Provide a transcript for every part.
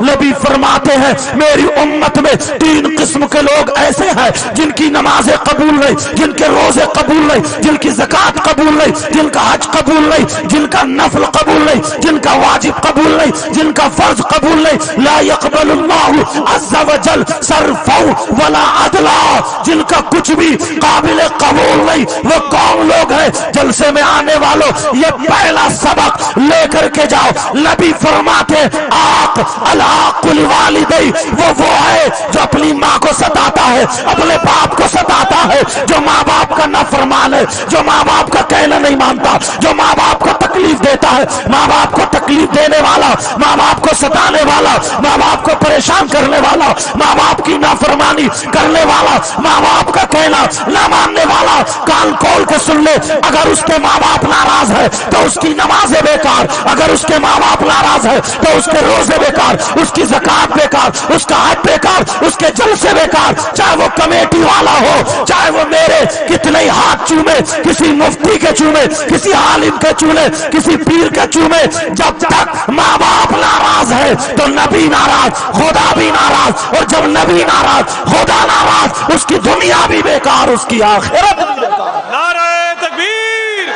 نبی فرماتے ہیں میری امت میں 3 قسم کے لوگ ایسے ہیں جن کی نمازیں قبول نہیں، جن کے روزے قبول نہیں، جن کی زکوٰۃ قبول نہیں، جن کا حج قبول نہیں، جن کا نفل قبول نہیں، جن کا واجب قبول نہیں، جن کا فرض قبول نہیں. لا يقبل اللہ عز وجل صرفا ولا عدلا، جن کا کچھ بھی قابل قبول نہیں. وہ کون لوگ ہیں؟ جلسے میں آنے والوں یہ پہلا سبق لے کر کے جاؤ. نبی فرماتے آق الحاق لوالدی، وہ ہے جو اپنی ماں کو ستاتا ہے، اپنے باپ کو ستاتا ہے، جو ماں باپ کا نافرمان ہے، جو ماں باپ کا کہنا نہیں مانتا، جو ماں باپ کو تکلیف دیتا ہے، ماں باپ کو تکلیف دینے والا، ماں باپ کو ستانے والا، ماں باپ کو پریشان کرنے والا، ماں باپ کی نافرمانی کرنے والا، ماں باپ کا کہنا نہ ماننے والا. کان کھول کے سن لے، اگر اس کے ماں باپ ناراض ہے تو اس کی نمازیں بیکار، اگر اس کے ماں باپ ناراض ہے تو اس کے روزے بیکار، اس کی زکوٰۃ بیکار، اس کا حج بیکار، اس کے جلسے بیکار. چاہے وہ کمیٹی والا ہو، چاہے وہ میرے کتنے ہی ہاتھ چومے، کسی مفتی کے چومے، کسی عالم کے چومے، کسی پیر کے چومے، جب تک ماں باپ ناراض ہے تو نبی ناراض، خدا بھی ناراض. اور جب نبی ناراض، خدا ناراض، اس کی دنیا بھی بیکار، اس کی آخرت بھی بیکار. نعرہ تکبیر،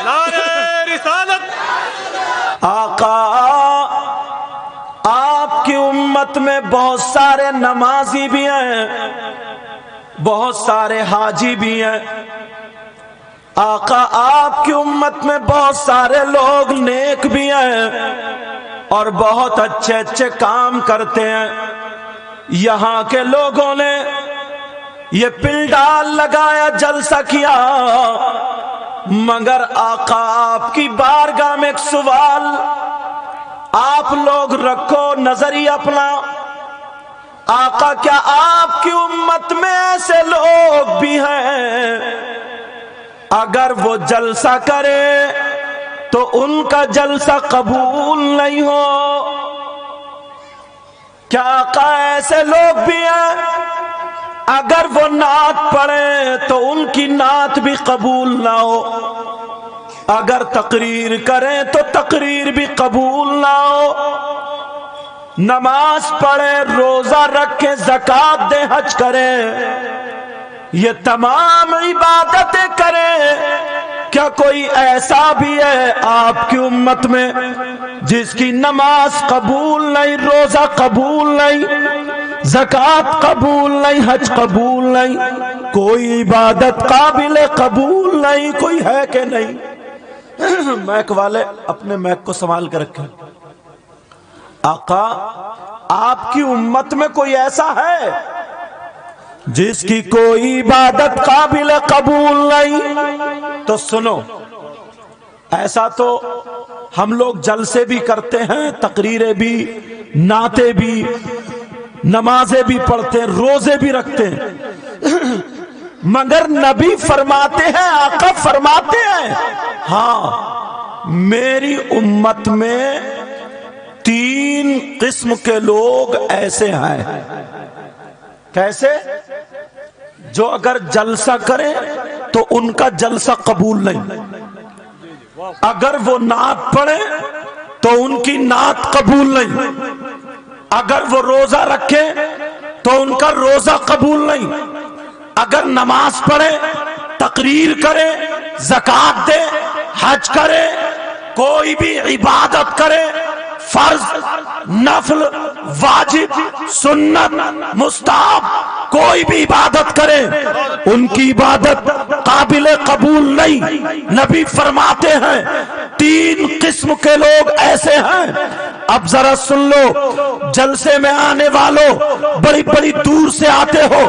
نعرہ رسالت. آقا آپ کی امت میں بہت سارے نمازی بھی ہیں، بہت سارے حاجی بھی ہیں. آقا آپ کی امت میں بہت سارے لوگ نیک بھی ہیں اور بہت اچھے اچھے کام کرتے ہیں. یہاں کے لوگوں نے یہ پنڈال لگایا، جلسہ کیا، مگر آقا آپ کی بارگاہ میں ایک سوال آپ لوگ رکھو نظریہ اپنا. آقا کیا آپ کی امت میں ایسے لوگ بھی ہیں اگر وہ جلسہ کرے تو ان کا جلسہ قبول نہیں ہو؟ کیا آقا ایسے لوگ بھی ہیں اگر وہ نعت پڑھیں تو ان کی نعت بھی قبول نہ ہو، اگر تقریر کریں تو تقریر بھی قبول نہ ہو، نماز پڑھے، روزہ رکھے، زکوٰۃ دے، حج کرے، یہ تمام عبادتیں کرے، کیا کوئی ایسا بھی ہے آپ کی امت میں جس کی نماز قبول نہیں، روزہ قبول نہیں، زکوٰۃ قبول نہیں، حج قبول نہیں، کوئی عبادت قابل قبول نہیں؟ کوئی ہے کہ نہیں؟ میک والے اپنے میک کو سنبھال کے رکھیں. آقا آپ کی امت میں کوئی ایسا ہے جس کی کوئی عبادت قابل قبول نہیں؟ تو سنو، ایسا تو ہم لوگ جلسے بھی کرتے ہیں، تقریریں بھی، نعتیں بھی، نمازیں بھی پڑھتے ہیں، روزے بھی رکھتے ہیں، مگر نبی فرماتے ہیں، آقا فرماتے ہیں ہاں میری امت میں 3 قسم کے لوگ ایسے ہیں. کیسے؟ جو اگر جلسہ کریں تو ان کا جلسہ قبول نہیں، اگر وہ نعت پڑھیں تو ان کی نعت قبول نہیں، اگر وہ روزہ رکھیں تو ان کا روزہ قبول نہیں، اگر نماز پڑھے، تقریر کرے، زکوٰۃ دے، حج کرے، کوئی بھی عبادت کرے، فرض، نفل، واجب، سنت، مستحب، کوئی بھی عبادت کرے، ان کی عبادت قابل قبول نہیں. نبی فرماتے ہیں 3 قسم کے لوگ ایسے ہیں. اب ذرا سن لو، جلسے میں آنے والوں، بڑی بڑی دور سے آتے ہو،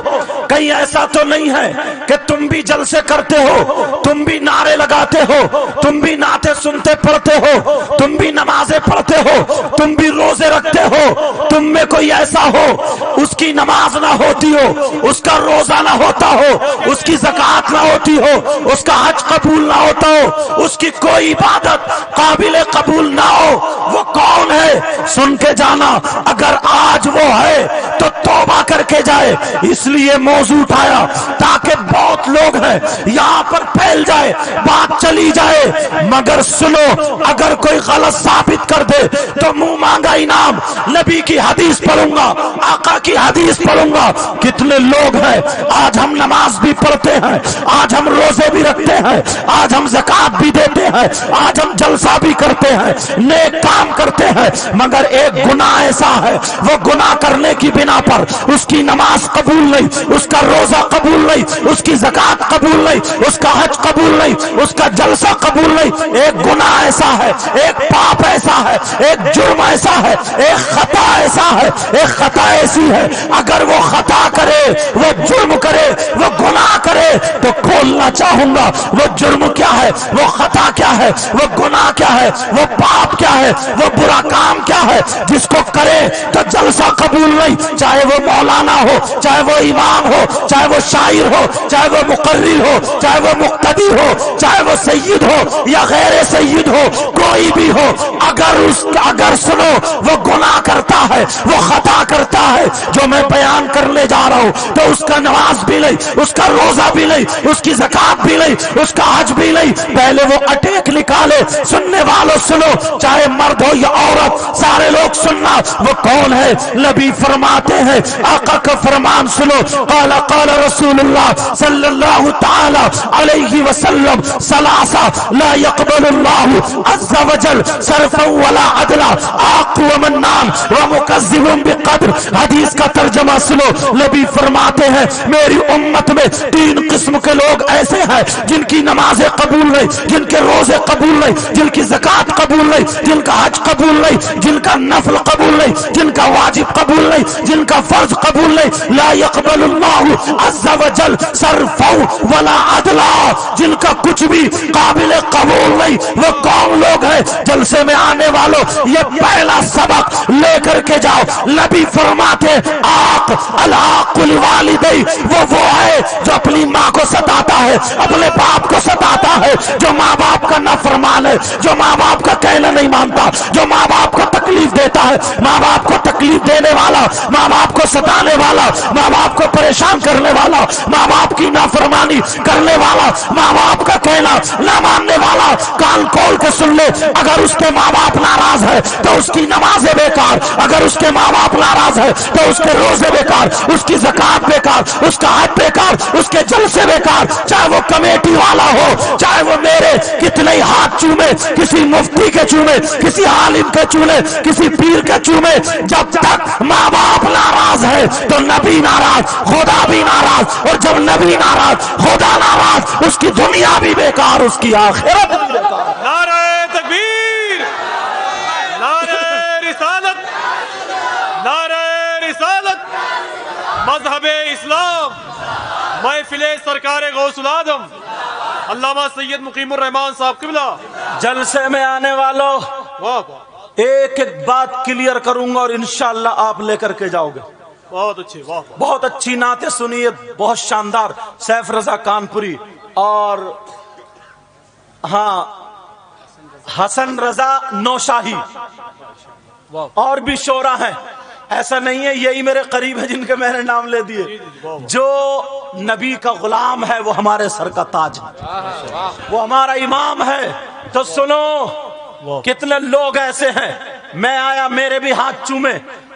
کہیں ایسا تو نہیں ہے کہ تم بھی جلسے کرتے ہو، تم بھی نعرے لگاتے ہو، تم بھی نعتیں سنتے پڑھتے ہو، تم بھی نمازیں پڑھتے ہو، تم بھی روزے رکھتے ہو، تم میں کوئی ایسا ہو اس کی نماز نہ ہوتی ہو، اس کا روزہ نہ ہوتا ہو، اس کی زکوٰۃ نہ ہوتی ہو، اس کا حج قبول نہ ہوتا ہو، اس کی کوئی عبادت قابل قبول نہ ہو؟ وہ کون ہے؟ سن کے جانا. اگر آج وہ ہے تو توبہ کر کے جائے، اس لیے موضوع اٹھایا تاکہ بہت لوگ ہیں یہاں پر پھیل جائے، بات چلی جائے، مگر سنو اگر کوئی غلط ثابت کر دے تو منہ مانگا انعام، نبی کی حدیث پڑھوں گا، آقا کی حدیث پڑھوں گا۔ کتنے لوگ ہیں آج ہم نماز بھی پڑھتے ہیں، آج ہم روزے بھی رکھتے ہیں، آج ہم زکوٰۃ بھی دیتے ہیں، آج ہم جلسہ بھی کرتے ہیں، نیک کام کرتے ہیں، مگر ایک گناہ ایسا ہے وہ گناہ کرنے کی بنا پر اس کی نماز قبول نہیں، اس کا روزہ قبول نہیں، اس کی زکوٰۃ قبول نہیں، اس کا حج قبول نہیں، اس کا جلسہ قبول نہیں۔ ایک گناہ ایسا ہے، ایک پاپ ایسا ہے، ایک جرم ایسا ہے، ایک خطا ایسا ہے، ایک خطا ایسی ہے اگر وہ خطا کرے، وہ جرم کرے، وہ گناہ کرے تو کھولنا چاہوں گا وہ جرم کیا ہے، وہ خطا کیا ہے، وہ گناہ کیا ہے، وہ پاپ کیا ہے، وہ برا کام کیا ہے جس کو کرے تو جلسہ قبول نہیں، چاہے وہ مولانا ہو، چاہے وہ امام ہو، چاہے وہ شاعر ہو، چاہے وہ مقرر ہو، چاہے وہ مقتدی ہو، چاہے وہ سید ہو یا غیر سید ہو، کوئی بھی ہو، اگر سنو وہ گناہ کرتا ہے، وہ خطا کرتا ہے جو میں بیان کرنے جا رہا ہوں، تو اس کا نماز بھی نہیں، اس کا روزہ بھی نہیں، اس کی زکوٰۃ بھی نہیں، اس کا حج بھی نہیں، پہلے وہ اٹیک نکالے۔ سننے والوں سنو، چاہے مرد ہو یا عورت، سارے لوگ سننا، وہ کون ہے؟ نبی فرماتے ہیں، آقا کا فرمان سنو، قال قال رسول اللہ صلی اللہ تعالی علیہ وسلم ثلاثہ لا يقبل اللہ عز وجل صرفا ولا عدلا، عاق ومنان ومکذب بقدر۔ حدیث کا ترجمہ سنو، نبی فرماتے ہیں میری امت میں 3 قسم کے لوگ ایسے ہیں جن کی نمازیں قبول نہیں، جن کے روزے قبول نہیں، جن کی زکوٰۃ قبول نہیں، جن کا حج قبول نہیں، جن کا نفل قبول نہیں، جن کا واجب قبول نہیں، جن کا فرض قبول نہیں۔ لا يقبل اللہ عز وجل صرفا ولا عدلا، جن کا کچھ بھی قابل قبول نہیں۔ وہ کون لوگ ہیں؟ جلسے میں آنے والوں یہ پہلا سبق لے کر کے جاؤ، نبی فرماتے آق الحاق لوالدی، وہ ہے جو اپنی ماں کو ستاتا ہے، اپنے باپ کو ستاتا ہے، جو ماں باپ کا نافرمان ہے، جو ماں باپ کا کہنا نہیں مانتا، جو ماں باپ کو تکلیف دیتا ہے، ماں باپ کو تکلیف دینے والا، ماں باپ کو ستانے والا، ماں باپ کو پریشان کرنے والا، ماں باپ کی نافرمانی کرنے والا، ماں باپ کا کہنا نہ ماننے والا، کان کھول کے سن لے، اگر اس کے ماں باپ ناراض ہے تو اس کی نمازیں بیکار، اگر اس کے ماں باپ ناراض ہے تو اس کے روزے بیکار، اس کی زکوٰۃ بیکار، اس کا حج بیکار، اس کے جلسے بیکار، چاہے وہ کمیٹی والا ہو، چاہے وہ میرے کتنے ہی ہاتھ چومے، کسی مفتی کے چومے، کسی عالم کے چومے، کسی پیر کے چومے، جب تک ماں باپ ناراض ہے تو نبی ناراض، خدا بھی ناراض، اور جب نبی ناراض، خدا ناراض، اس کی دنیا بھی بیکار، اس کی آخرت بھی بیکار۔ نعرہ تکبیر، نعرہ رسالت، نعرہ رسالت، مذہب اسلام، محفل سرکار غوث العظم علامہ سید مقیم الرحمان صاحب قبلہ۔ جلسے میں آنے والوں واہ ایک ایک بات کلیئر کروں گا اور انشاءاللہ آپ لے کر کے جاؤ گے۔ بہت اچھے، واہ بہت اچھی نعتیں سنیے، بہت شاندار، سیف رضا کانپوری اور ہاں حسن رضا نوشاہی اور بھی شعراء ہیں، ایسا نہیں ہے یہی میرے قریب ہے جن کے میں نے نام لے دیے۔ جو نبی کا غلام ہے وہ ہمارے سر کا تاج ہے، وہ ہمارا امام ہے۔ تو سنو، کتنے لوگ ایسے ہیں، میں آیا میرے بھی ہاتھ چومے،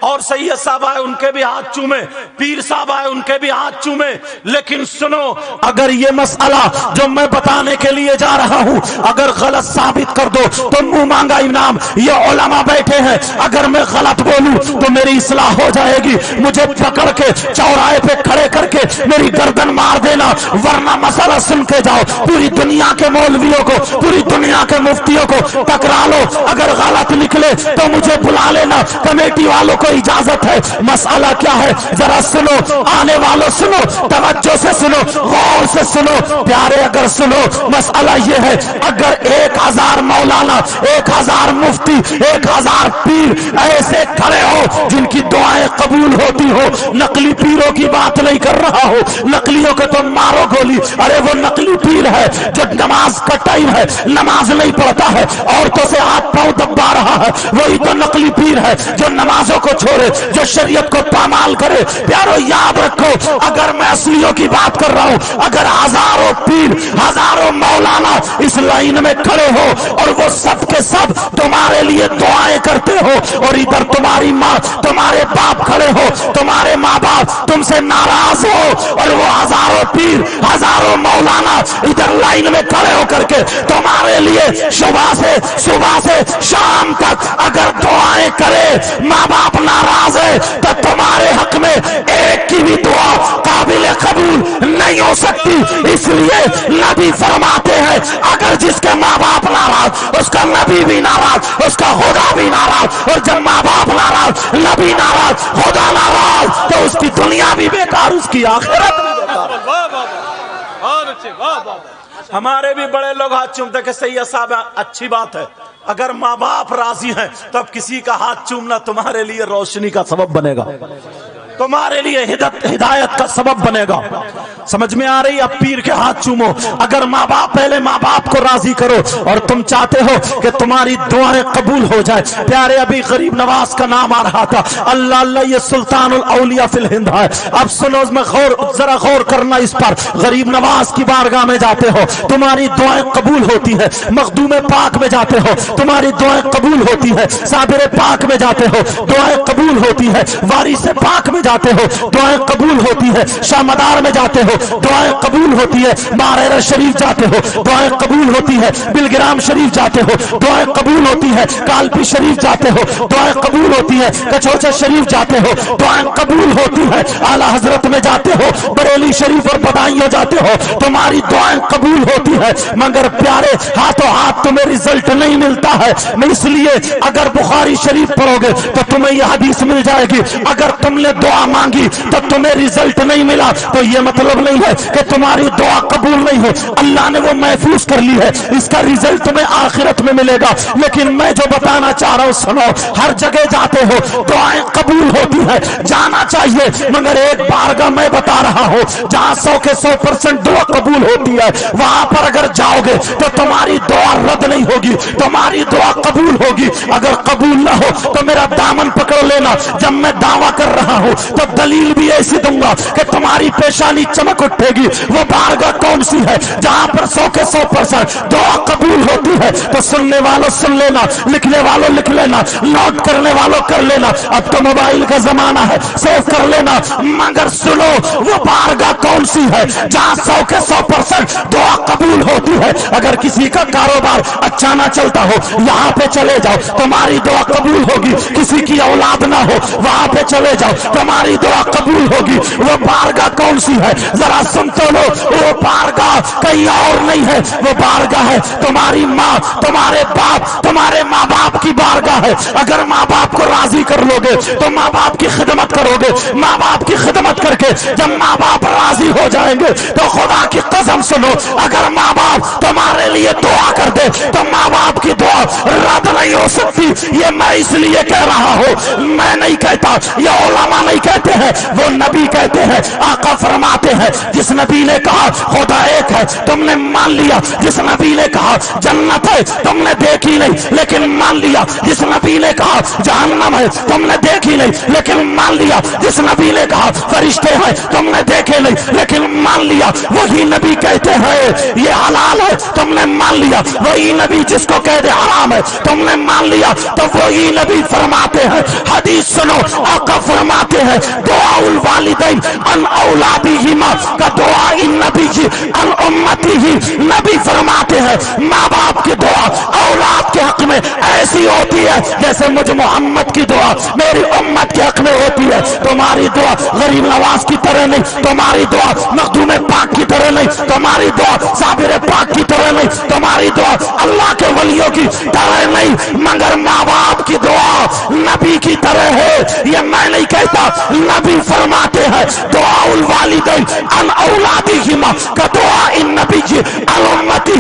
اور سید صاحب آئے ان کے بھی ہاتھ چومے، پیر صاحب آئے ان کے بھی ہاتھ چومے، لیکن سنو اگر یہ مسئلہ جو میں بتانے کے لیے جا رہا ہوں اگر غلط ثابت کر دو تو منہ مانگا انعام۔ یہ علماء بیٹھے ہیں، اگر میں غلط بولوں تو میری اصلاح ہو جائے گی، مجھے پکڑ کے چوراہے پہ کھڑے کر کے میری گردن مار دینا، ورنہ مسئلہ سن کے جاؤ۔ پوری دنیا کے مولویوں کو، پوری دنیا کے مفتیوں کو ٹکرا لو، اگر غلط نکلے تو مجھے بلا لینا، کمیٹی والوں کو اجازت ہے۔ مسئلہ کیا ہے ذرا سنو، آنے والوں سنو، توجہ سے سنو، غور سے سنو پیارے، اگر سنو مسئلہ یہ ہے اگر 1000 مولانا، 1000 مفتی، 1000 پیر ایسے کھڑے ہو جن کی دعائیں قبول ہوتی ہو، نقلی پیروں کی بات نہیں کر رہا ہو، نقلیوں کو تو مارو گولی، ارے وہ نقلی پیر ہے جو نماز کا ٹائم ہے نماز نہیں پڑھتا ہے، عورتوں سے ہاتھ پاؤں دبا رہا ہے، وہی تو نقلی پیر ہے جو نمازوں کو چھوڑے, جو شریعت کو پامال کرے. پیارو یاد رکھو، اگر میں اصلیوں کی بات کر رہا ہوں، اگر ہزاروں پیر، ہزاروں مولانا اس لائن میں کھڑے ہو اور وہ سب کے سب تمہارے لیے دعائیں کرتے ہو، اور ادھر تمہاری ماں، تمہارے باپ کھڑے ہو، تمہارے ماں باپ تم سے ناراض ہو، اور وہ ہزاروں پیر، ہزاروں مولانا ادھر لائن میں کھڑے ہو کر کے تمہارے لیے صبح سے شام تک اگر دعائیں کرے، ماں باپ ناراض ہے تو تمہارے حق میں ایک کی بھی دعا قابل قبول نہیں ہو سکتی. اس لیے نبی فرماتے ہیں اگر جس کے ماں باپ ناراض، اس کا نبی بھی ناراض، اس کا خدا بھی ناراض، اور جب ماں باپ ناراض، نبی ناراض، خدا ناراض، تو اس کی دنیا بھی بیکار، اس کی آخرت بھی بیکار. واہ واہ بہت اچھے، واہ واہ. ہمارے بھی بڑے لوگ ہاتھ چومتے کہ صحیح صاحب اچھی بات ہے، اگر ماں باپ راضی ہیں تو اب کسی کا ہاتھ چومنا تمہارے لیے روشنی کا سبب بنے گا، تمہارے لیے ہدایت کا سبب بنے گا. سمجھ میں آ رہی؟ اب پیر کے ہاتھ چومو. اگر ماں باپ، پہلے ماں باپ کو راضی کرو، اور تم چاہتے ہو کہ تمہاری دعائیں قبول ہو جائے. پیارے ابھی غریب نواز کا نام آ رہا تھا، اللہ اللہ یہ سلطان الاولیاء فی الہند ہے. اب سنو، میں ذرا غور کرنا اس پر. غریب نواز کی بارگاہ میں جاتے ہو، تمہاری دعائیں قبول ہوتی ہے. مخدوم پاک میں جاتے ہو، تمہاری دعائیں قبول ہوتی ہے. صابر پاک میں جاتے ہو، دعائیں قبول ہوتی ہے. وارث پاک میں جاتے ہو، دعائیں قبول ہوتی ہے. شاہ مدار میں جاتے ہو، دعائیں قبول ہوتی ہے. ماریر شریف جاتے ہو، دعائیں قبول ہوتی ہے. بلگرام شریف جاتے ہو، دعائیں قبول ہوتی ہے. کالپی شریف جاتے ہو، دعائیں قبول ہوتی ہے. کچوچا شریف جاتے ہو، دعائیں قبول ہوتی ہے. اعلیٰ حضرت میں جاتے ہو، بریلی شریف اور بدائیوں جاتے ہو، تمہاری دعائیں قبول ہوتی ہے. مگر پیارے ہاتھوں ہاتھ تمہیں رزلٹ نہیں ملتا ہے. اس لیے اگر بخاری شریف پڑھو گے تو تمہیں یہ حدیث مل جائے گی، اگر تم نے دعا مانگی تو تمہیں رزلٹ نہیں ملا تو یہ مطلب نہیں ہے کہ تمہاری دعا قبول نہیں ہو. اللہ نے وہ محفوظ کر لی ہے، اس کا رزلٹ تمہیں آخرت میں ملے گا. لیکن میں جو بتانا چاہ رہا ہوں سنو، ہر جگہ جاتے ہو دعائیں قبول ہوتی ہے، جانا چاہیے. مگر ایک بارگاہ میں بتا رہا ہوں جہاں 100% دعا قبول ہوتی ہے، وہاں پر اگر جاؤ گے تو تمہاری دعا رد نہیں ہوگی، تمہاری دعا قبول ہوگی. اگر قبول نہ ہو تو میرا دامن پکڑ لینا. جب میں دعویٰ کر رہا ہوں تو دلیل بھی ایسی دوں گا کہ تمہاری پیشانی چمک اٹھے گی. وہ بارگاہ کون سی ہے جہاں پر 100% دعا قبول ہوتی ہے؟ تو سننے والوں سن لینا، لکھنے والوں لکھ لینا، نوٹ کرنے والوں کر لینا. اب تو موبائل کا زمانہ ہے، سیو کر لینا. مگر سنو، وہ بارگاہ کون سی ہے جہاں 100% دعا قبول ہوتی ہے؟ اگر کسی کا کاروبار اچھا نہ چلتا ہو، یہاں پہ چلے جاؤ، تمہاری دعا قبول ہوگی. کسی کی اولاد نہ ہو، وہاں پہ چلے جاؤ، تمہاری دعا قبول ہوگی. وہ بارگاہ کون سی ہے؟ ذرا سن تو لو. وہ بارگاہ کہیں اور نہیں ہے، وہ بارگاہ ہے تمہاری ماں، تمہارے باپ، تمہارے ماں باپ کی بارگاہ ہے. اگر ماں باپ کو راضی کر لو گے تو ماں باپ کی خدمت کرو گے. ماں باپ کی خدمت کر کے جب ماں باپ راضی ہو جائیں گے تو خدا کی قسم سنو، اگر ماں باپ تمہارے لیے دعا کر دے تو ماں باپ کی دعا رد نہیں ہو سکتی. یہ میں اس لیے کہہ رہا ہوں، میں نہیں کہتا، یہ علماء نہیں کہتے ہیں، وہ نبی کہتے ہیں. آقا فرماتے ہیں جس نبی نے کہا خدا ایک ہے تم نے مان لیا، جس نبی نے کہا جنت ہے تم نے دیکھی نہیں لیکن مان لیا، جس نبی نے کہا جہنم ہے تم نے دیکھی نہیں لیکن مان لیا، جس نبی نے کہا فرشتے ہیں تم نے دیکھے نہیں لیکن مان لیا، وہی نبی کہتے ہیں یہ حلال ہے تم نے مان لیا. وہی نبی جس کو کہہ دے حرام ہے تم نے مان لیا، تو وہی نبی فرماتے ہیں. حدیث سنو، آقا فرماتے ہیں دعا الوالدین ان اولادہما کا دعا النبی ان امتہ. نبی فرماتے ہیں ماں باپ کی دعا اولاد کے حق میں ایسی ہوتی ہے جیسے مجھ محمد کی دعا میری امت کے حق میں ہوتی ہے. تمہاری دعا غریب نواز کی طرح نہیں، تمہاری دعا مخدوم پاک کی طرح نہیں، تمہاری دعا صابر پاک کی طرح نہیں، تمہاری دعا اللہ کے ولیوں کی طرح نہیں، مگر ماں باپ کی دعا نبی کی طرح ہے. یہ میں نہیں کہتا، نبی فرماتے ہیں دعا الوالدین ان اولادہما کا دعا النبی ان امتہ.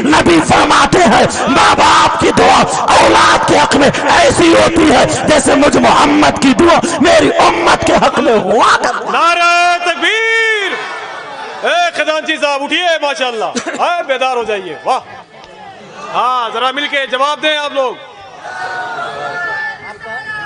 نبی فرماتے ہیں ماں باپ کی دعا اولاد کے حق میں ایسی ہوتی ہے جیسے مجھ محمد کی دعا میری امت کے حق میں ہوا. نعرہ تکبیر. اے خزانچی صاحب اٹھیے، ماشاءاللہ بیدار ہو جائیے. واہ، ہاں ذرا مل کے جواب دیں آپ لوگ.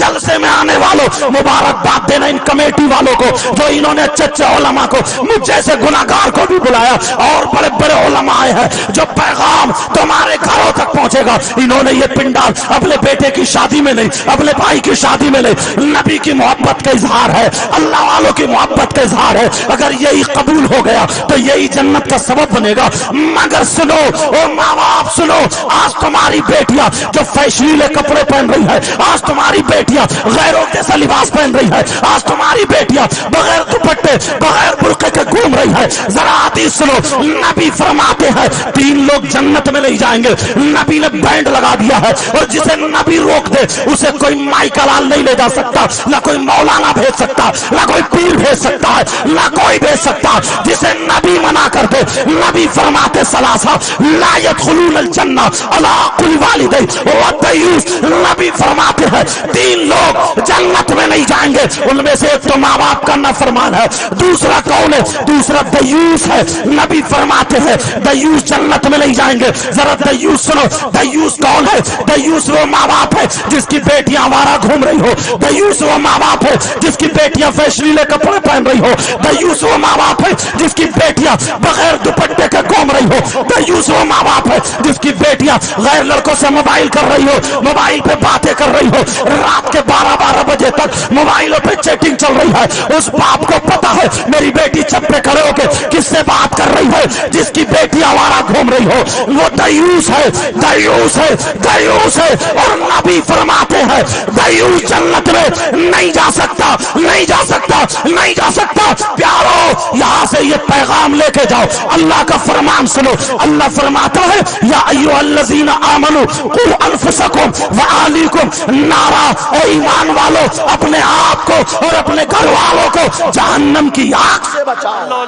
جلسے میں آنے والوں مبارکباد دینا ان کمیٹی والوں کو جو انہوں نے اچھے اچھے علماء کو مجھ جیسے گناہگار کو بھی بلایا اور بڑے بڑے علماء آئے ہیں جو پیغام تمہارے گھروں تک پہنچے گا. انہوں نے یہ پنڈال اپنے بیٹے کی شادی میں نہیں, اپنے بھائی کی شادی میں نہیں, نبی کی محبت کا اظہار ہے, اللہ والوں کی محبت کا اظہار ہے. اگر یہی قبول ہو گیا تو یہی جنت کا سبب بنے گا. مگر سنو او ماں باپ سنو, آج تمہاری بیٹیاں جو فیشنیلے کپڑے پہن رہی ہے, آج تمہاری بیٹیاں غیروں جیسا لباس پہن رہی ہے, آج تمہاری بیٹیاں بغیر دوپٹے بغیر برقعے کے گھوم رہی ہے. ذرا حدیث سنو, نبی فرماتے ہیں 3 لوگ جنت میں نہیں جائیں گے. نبی نے بینڈ لگا دیا ہے اور جسے نبی روک دے اسے کوئی مائیکا لال نہیں لے جا سکتا, نہ کوئی مولانا بھیج سکتا, نہ کوئی پیر بھیج سکتا ہے, نہ کوئی بھیج سکتا. جسے نبی منع کر دے, نبی فرماتے ثلاثہ لا يدخلون الجنہ علی کل والدی والدیوس. نبی فرماتے ہیں 3 لوگ جنت میں نہیں جائیں گے, ان میں سے ایک تو ماں باپ کا نافرمان ہے, دوسرا کون ہے, دوسرا دیوس ہے. نبی فرماتے ہیں دیوس جنت میں نہیں جائیں گے. ذرا دیوس سنو, دیوس کون ہے؟ دیوس وہ ماں باپ ہے جس کی بیٹیاں آوارہ گھوم رہی ہو, دیوس وہ ماں باپ ہے جس کی بیٹیاں فیشنیلے کپڑے پہن رہی ہو, دیوس وہ ماں باپ ہے جس کی بیٹیاں بغیر دوپٹے کے گھوم رہی ہو, دیوس وہ ماں باپ ہے جس کی بیٹیاں غیر لڑکوں سے موبائل کر رہی ہو, موبائل پہ باتیں کر رہی ہو, رات کے 12 بجے تک موبائلوں پہ چیٹنگ چل رہی ہے. اس باپ کو پتا ہے میری بیٹی چھت پہ کھڑے ہو کے کس سے بات کر رہی ہے, جس کی بیٹی آوارہ گھوم رہی ہو, وہ دیوس ہے, دیوس ہے, دیوس ہے. اور نبی فرماتے ہیں دیوس جنت میں نہیں جا سکتا, نہیں جا سکتا, نہیں جا سکتا. پیارو یہاں سے یہ پیغام لے کے جاؤ, اللہ کا فرمان سنو. اللہ فرماتا ہے یا ایھا الذین آمنوا قوا انفسکم واہلیکم نارا, اے ایمان والو اپنے آپ کو اور اپنے گھر والوں کو جہنم کی آگ سے بچاؤ.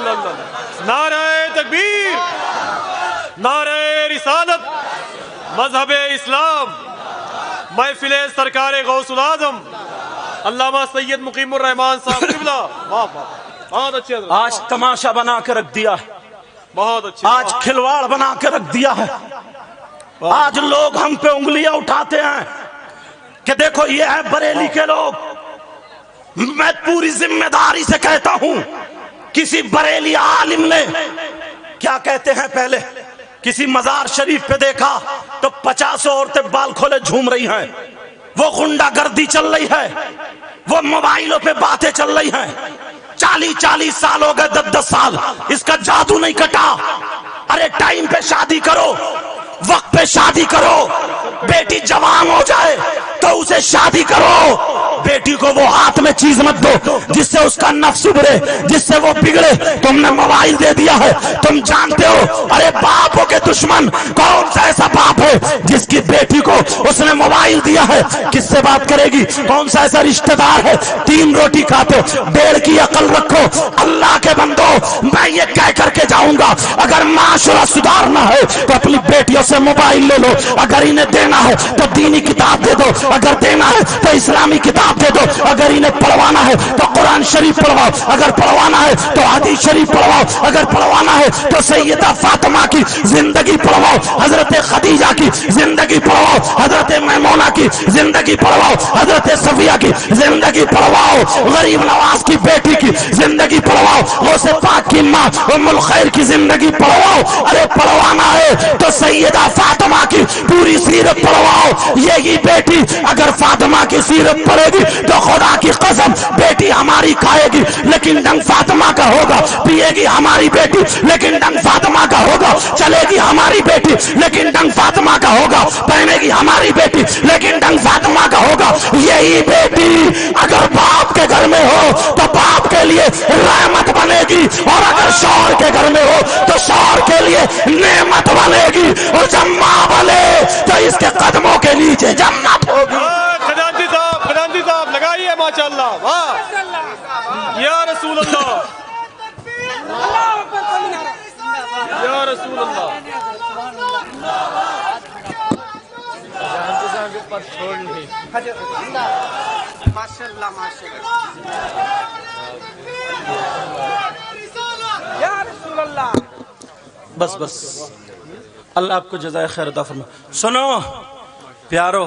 نعرہ تکبیر, نعرہ رسالت, مذہب اسلام, محفل سرکار غوث العظم علامہ سید مقیم الرحمان صاحب قبلہ. بہت اچھے, آج تماشا بنا کے رکھ دیا ہے, بہت اچھے, آج کھلواڑ بنا کے رکھ دیا ہے. آج لوگ ہم پہ انگلیاں اٹھاتے ہیں کہ دیکھو یہ ہے بریلی کے لوگ. میں پوری ذمہ داری سے کہتا ہوں, کسی بریلی عالم نے کیا کہتے ہیں, پہلے کسی مزار شریف پہ دیکھا تو 50 عورتیں بال کھولے جھوم رہی ہیں, وہ غنڈہ گردی چل رہی ہے, وہ موبائلوں پہ باتیں چل رہی ہیں. 40 سال ہو گئے, 10 سال, اس کا جادو نہیں کٹا. ارے ٹائم پہ شادی کرو, وقت پہ شادی کرو. بیٹی جوان ہو جائے تو اسے شادی کرو. بیٹی کو وہ ہاتھ میں چیز مت دو جس سے اس کا نفس ابھرے, جس سے وہ بگڑے. تم نے موبائل دے دیا ہے, تم جانتے ہو. ارے باپوں کے دشمن کون سا ایسا باپ ہے جس کی بیٹی کو اس نے موبائل دیا ہے, کس سے بات کرے گی؟ کون سا ایسا رشتہ دار ہے 3 روٹی کھاتے, 1.5 کی عقل رکھو. اللہ کے بندو, میں یہ کہہ کر کے جاؤں گا, اگر معاشرہ سدھارنا ہے تو اپنی بیٹیوں سے موبائل لے لو. اگر انہیں دینا ہے تو دینی کتاب دے دو, اگر دینا ہے تو اسلامی کتاب دے دو, اگر انہیں پڑھوانا ہے تو قرآن شریف پڑھواؤ, اگر پڑھوانا ہے تو حدیث شریف پڑھواؤ, اگر پڑھوانا ہے تو سیدہ فاطمہ کی زندگی پڑھواؤ, حضرت خدیجہ کی زندگی پڑھواؤ, حضرت میمونہ کی زندگی پڑھواؤ, حضرت صفیہ کی زندگی پڑھواؤ, غریب نواز کی بیٹی کی زندگی پڑھواؤ, غوث پاک کی ماں ام الخیر کی زندگی پڑھواؤ. ارے پڑھوانا ہے تو سیدہ فاطمہ کی پوری سیرت پڑھواؤ. یہی بیٹی اگر فاطمہ کی سیرت پڑھے گی تو خدا کی قسم بیٹی ہماری کھائے گی لیکن ڈنگ فاطمہ کا ہوگا, پیے گی ہماری بیٹی لیکن ڈنگ فاطمہ کا ہوگا, چلے گی ہماری بیٹی لیکن ڈنگ فاطمہ کا ہوگا, پہنے گی ہماری بیٹی لیکن ڈنگ فاطمہ کا ہوگا. یہی بیٹی اگر باپ کے گھر میں ہو تو باپ کے لیے رحمت بنے گی, اور اگر شوہر کے گھر میں ہو تو شوہر کے لیے نعمت بنے گی, اور جب ماں بنے تو اس کے قدموں کے نیچے جنت ہوگی. خزانچی صاحب, خزانچی صاحب لگائیے ماشاءاللہ. واہ یا رسول اللہ, یا رسول اللہ. ماشاءاللہ ماشاءاللہ یا رسول اللہ. بس بس, اللہ آپ کو جزائے خیر عطا فرمائے. سنو پیارو,